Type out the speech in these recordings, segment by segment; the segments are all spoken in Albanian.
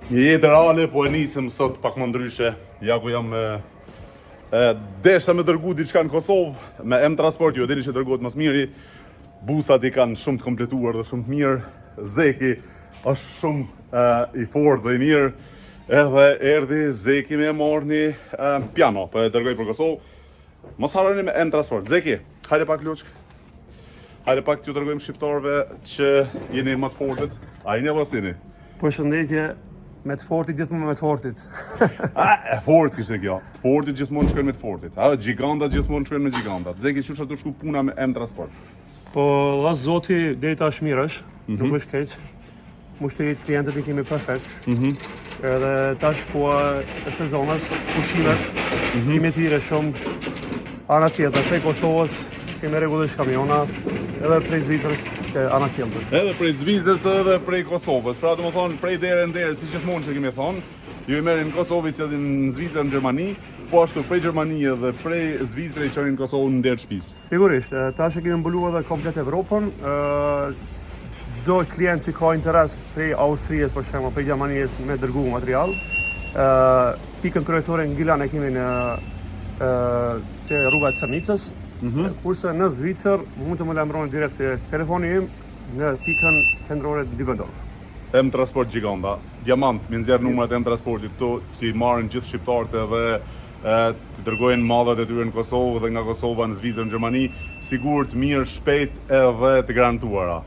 Një jetë reale, po e nisëm sot pak më ndryshe. Ja ku jam desha me dërgu diçka në Kosovë me M-Transport, ju e dini që dërgohet mas miri. Busat i kanë shumë të kompletuar dhe shumë të mirë. Zeki është shumë i fortë dhe i mirë. Edhe erdhi Zeki me marrë një piano, po e dërgoj për Kosovë. Mos harroni me M-Transport. Zeki, hajde pak luçk. Hajde pak t'ju dërgojmë shqiptarëve që jeni më të fortët. A jeni apo s'jeni? Përshëndetje, me të fortit gjithmonë me të fortit. E fort kishte kjo. Të fortit gjithmonë shkojnë me të fortit. Gjigantat gjithmonë shkojnë me gjigantat. Zeki, çu çfarë do shku puna me M-Transport? Po, la zoti, deri tash mirë është, nuk është keq. Mushterit klientët i kemi perfekt. Edhe tash koha e sezonës, pushimet, kemi thirrje shumë anasjellta prej Kosovës, kemi rregullisht kamiona, edhe prej Zvicrës ke anasjelltës. Edhe prej Zvicrës edhe prej Kosovës. Pra domethënë prej dere në derë, si gjithmonë që kemi thonë, ju i merrin në Kosovë, sjellin në Zvicër, në Gjermani, po ashtu prej Gjermanie dhe prej Zvicrës i çojnë në Kosovë në derë shtëpisë. Sigurisht, tash e kemi mbuluar edhe komplet Evropën. Çdo klient që ka interes prej Austrisë, për shembull, prej Gjermanisë me dërgu material, pikën kryesore në Gilan e kemi në te rruga e Cernicës. Kurse në Zvicër mund të më lajmëroni direkt te telefoni im në pikën qendrore Dybendorf. M-Transport gjiganta, diamant, me nxjerr numrat e M-Transportit këtu, që i marrin gjithë shqiptarët edhe të dërgojnë mallat e tyre në Kosovë dhe nga Kosova në Zvicër, në Gjermani, sigurt, mirë, shpejt edhe të garantuara.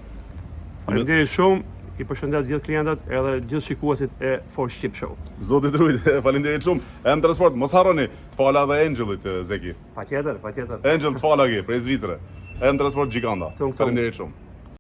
Faleminderit shumë, i përshëndet gjithë klientët edhe gjithë shikuesit e For Shqip Show. Zotit rujt, faleminderit shumë. M-Transport, mos harroni, të fala edhe Angelit, Zeki. Patjetër. Angel të fala prej Zvicre. M-Transport gjiganta. Faleminderit shumë.